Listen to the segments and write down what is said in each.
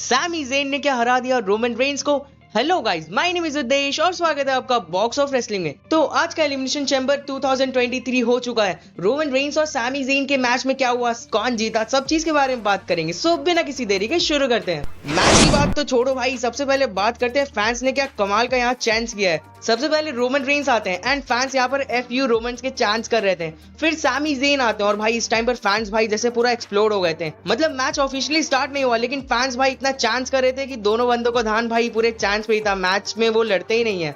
Sami Zayn ने क्या हरा दिया रोमन रेंस को। Hello guys, my name is Udesh और स्वागत है आपका बॉक्स ऑफ रेसलिंग में। तो आज का एलिमिनेशन चैम्बर 2023 हो चुका है। रोमन रेंस और सैमी ज़ेन के मैच में क्या हुआ, कौन जीता, सब चीज के बारे में बात करेंगे। सो बिना किसी देरी के शुरू करते हैं। मैच की बात तो छोड़ो भाई, सबसे पहले बात करते हैं फैंस ने क्या कमाल का यहाँ चांस किया है। सबसे पहले रोमन रेंस आते हैं एंड फैंस यहाँ पर FU रोमन्स के चांस कर रहे थे। फिर सैमी ज़ेन आते हैं और भाई इस टाइम पर फैंस भाई जैसे पूरा एक्सप्लोड हो गए थे। मतलब मैच ऑफिशियली स्टार्ट नहीं हुआ लेकिन फैंस भाई इतना चांस कर रहे थे कि दोनों बंदों का ध्यान भाई पूरे चांस पे ही था, मैच में वो लड़ते ही नहीं है।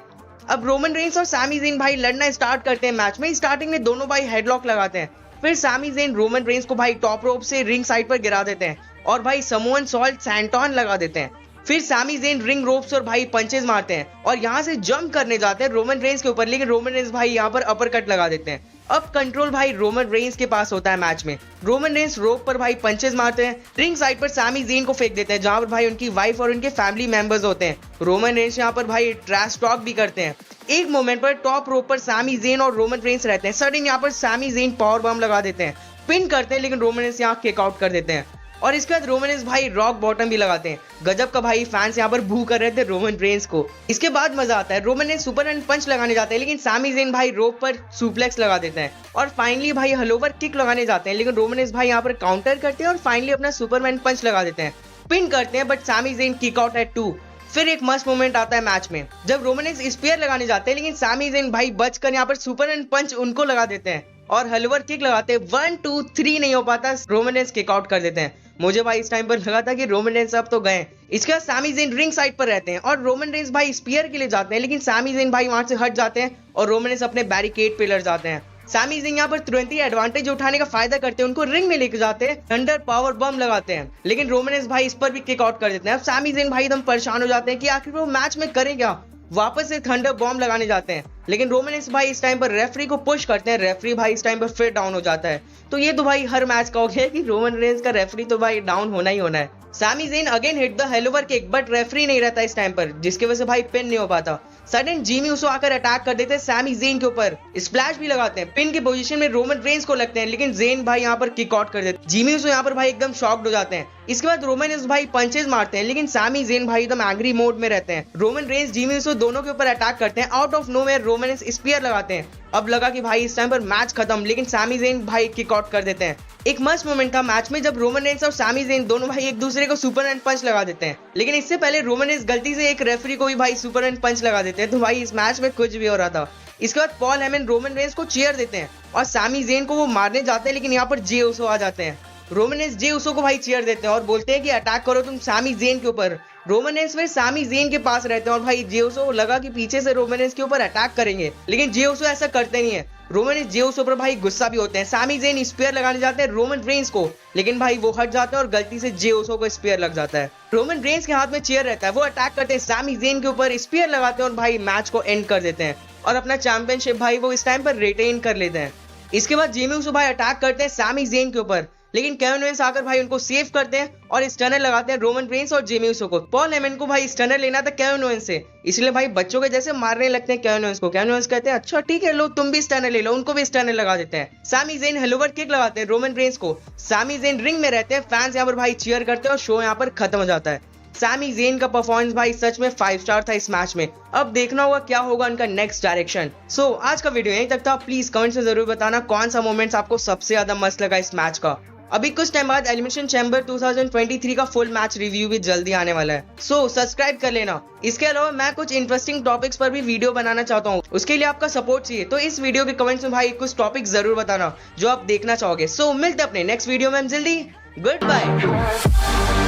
अब रोमन रेंस और सैमी ज़ेन भाई लड़ना स्टार्ट करते हैं। मैच में स्टार्टिंग में दोनों भाई हेडलॉक लगाते हैं। फिर सैमी ज़ेन रोमन रेंस को भाई टॉप रोप से रिंग साइड पर गिरा देते हैं और भाई समोअन सॉल्ट सैंटॉन लगा देते हैं। फिर सैमी ज़ेन रिंग रोप्स और भाई पंचेस मारते हैं और यहाँ से जंप करने जाते हैं रोमन रेंस के ऊपर, लेकिन रोमन रेंस भाई यहाँ पर अपर कट लगा देते हैं। अब कंट्रोल भाई रोमन रेंस के पास होता है मैच में। रोमन रेंस रोप पर भाई पंचेस मारते हैं, रिंग साइड पर सैमी ज़ेन को फेंक देते हैं जहां पर भाई उनकी वाइफ और उनके फैमिली मेंबर्स होते हैं। रोमन रेंस यहाँ पर भाई ट्रैश टॉक भी करते हैं। एक मोमेंट पर टॉप रोप पर सैमी ज़ेन और रोमन रेंस रहते हैं। सडन यहाँ पर सैमी ज़ेन पावर बम लगा देते हैं, पिन करते हैं, लेकिन रोमन रेंस यहाँ किक आउट कर देते हैं। और इसके बाद रोमन रेंस भाई रॉक बॉटम भी लगाते हैं। गजब का भाई फैंस यहाँ पर बू कर रहे थे रोमन रेंस को। इसके बाद मजा आता है, रोमन रेंस सुपरमैन पंच लगाने जाते हैं लेकिन सैमी ज़ेन भाई रोप पर सुप्लेक्स लगा देते हैं और फाइनली भाई हलोवर किक लगाने जाते हैं, लेकिन रोमन रेंस भाई यहाँ पर काउंटर करते हैं और फाइनली अपना सुपरमैन पंच लगा देते हैं, पिन करते हैं, but Sami Zayn kick out at 2। फिर एक मस्त मोमेंट आता है मैच में जब रोमन रेंस स्पीयर लगाने जाते हैं लेकिन सैमी ज़ेन भाई बचकर यहाँ पर सुपरमैन पंच उनको लगा देते हैं और हलवर किक लगाते हैं। 1 2 3 नहीं हो पाता, रोमन रेंस किक आउट कर देते हैं। मुझे भाई इस टाइम पर लगा था कि रोमन रेंस अब तो गए। इसके बाद सैमी ज़ेन रिंग साइड पर रहते हैं और रोमन रेंस भाई स्पीयर के लिए जाते हैं, लेकिन सैमी ज़ेन भाई वहां से हट जाते हैं और रोमन रेंस अपने बैरिकेड पे लड़ जाते हैं। सैमी ज़ेन यहाँ पर तुरंत ही एडवांटेज उठाने का फायदा करते हैं, उनको रिंग में लेके जाते हैं, थंडर पावर बम लगाते हैं, लेकिन रोमन रेंस भाई इस पर भी किक आउट कर देते हैं। अब सैमी ज़ेन भाई एकदम परेशान हो जाते हैं कि आखिर वो मैच में करें क्या। वापस से थंडर बॉम्ब लगाने जाते हैं, लेकिन रोमन रेंस भाई इस टाइम पर रेफरी को पुश करते हैं। रेफरी भाई इस टाइम पर फिर डाउन हो जाता है। तो ये तो भाई हर मैच का हो गया कि रोमन रेंस का रेफरी तो भाई डाउन होना ही होना है। Sami Zayn again hit the Helluva kick, but referee नहीं रहता इस टाइम पर, जिसकी वजह से भाई पिन नहीं हो पाता। सडन जिमी ऊसो आकर अटैक कर देते हैं सैमी ज़ेन के ऊपर, स्प्लैश भी लगाते हैं, पिन की पोजीशन में रोमन रेंस को लगते हैं, लेकिन ज़ेन भाई यहाँ पर किक आउट कर देते हैं। जिमी ऊसो यहाँ पर भाई एकदम शॉक्ड हो जाते हैं। इसके बाद रोमन रेंस भाई पंचेस मारते हैं, लेकिन सैमी ज़ेन भाई एकदम एंग्री मोड में रहते हैं। रोमन रेंस जिमी ऊसो दोनों के ऊपर अटैक करते हैं। Out of nowhere Roman Reigns spear लगाते हैं। अब लगा कि भाई इस टाइम पर मैच खत्म, लेकिन सैमी ज़ेन भाई किक आउट कर देते हैं। एक मस्त मोमेंट था मैच में जब रोमन रेंस और सैमी ज़ेन दोनों भाई एक दूसरे को सुपरमैन पंच लगा देते हैं, लेकिन इससे पहले रोमन रेंस गलती से एक रेफरी को भी भाई सुपरमैन पंच लगा देते हैं। तो भाई इस मैच में कुछ भी हो रहा था। इसके बाद पॉल हेमन रोमन रेंस को चीयर देते हैं और सैमी ज़ेन को वो मारने जाते हैं, लेकिन यहाँ पर जे ऊसो आ जाते हैं। रोमन रेंस जे ऊसो को भाई चीयर देते हैं और बोलते हैं कि अटैक करो तुम सैमी ज़ेन के ऊपर। रोमन रेंस फिर सैमी ज़ेन के पास रहते हैं और भाई जे ऊसो लगा कि पीछे से रोमन रेंस के ऊपर अटैक करेंगे, लेकिन जे ऊसो ऐसा करते नहीं है। रोमन रेंस जे ऊसो पर भाई गुस्सा भी होते हैं। सैमी ज़ेन स्पीयर लगाने जाते हैं रोमन रेंस को, लेकिन भाई वो हट जाते हैं और गलती से जे ऊसो को स्पीयर लग जाता है। रोमन रेंस के हाथ में चेयर रहता है, वो अटैक करते हैं सैमी ज़ेन के ऊपर, स्पीयर लगाते हैं और भाई मैच को एंड कर देते हैं और अपना चैंपियनशिप भाई वो इस टाइम पर रिटेन कर लेते हैं। इसके बाद जिमी ऊसो भाई अटैक करते हैं सैमी ज़ेन के ऊपर, लेकिन केविन ओवेंस आकर भाई उनको सेव करते हैं और स्टनर लगाते हैं रोमन रेंस और जिमी ऊसो को। पॉल हेमन को भाई स्टनर लेना था केविन ओवेंस से, इसलिए भाई बच्चों के जैसे मारने लगते हैं केविन ओवेंस को। केविन ओवेंस कहते हैं अच्छा ठीक है लो तुम भी स्टनर ले लो, उनको भी स्टनर लगा देते हैं। सैमी ज़ेन हेलोवर किक लगाते हैं रोमन रेंस को। सैमी ज़ेन रिंग में रहते हैं, फैंस यहाँ पर भाई चीयर करते हैं और शो यहाँ पर खत्म हो जाता है। सैमी ज़ेन का परफॉर्मेंस भाई सच में 5 स्टार था इस मैच में। अब देखना होगा क्या होगा उनका नेक्स्ट डायरेक्शन। सो आज का वीडियो यहीं तक था। प्लीज कमेंट में जरूर बताना कौन सा मोमेंट्स आपको सबसे ज्यादा मस्त लगा इस मैच का। अभी कुछ टाइम बाद एलिमिनेशन चैम्बर 2023 का फुल मैच रिव्यू भी जल्दी आने वाला है, सो सब्सक्राइब कर लेना। इसके अलावा मैं कुछ इंटरेस्टिंग टॉपिक्स पर भी वीडियो बनाना चाहता हूँ, उसके लिए आपका सपोर्ट चाहिए, तो इस वीडियो के कमेंट्स में भाई कुछ टॉपिक जरूर बताना जो आप देखना चाहोगे। सो मिलते हैं अपने नेक्स्ट वीडियो में जल्दी। Good bye.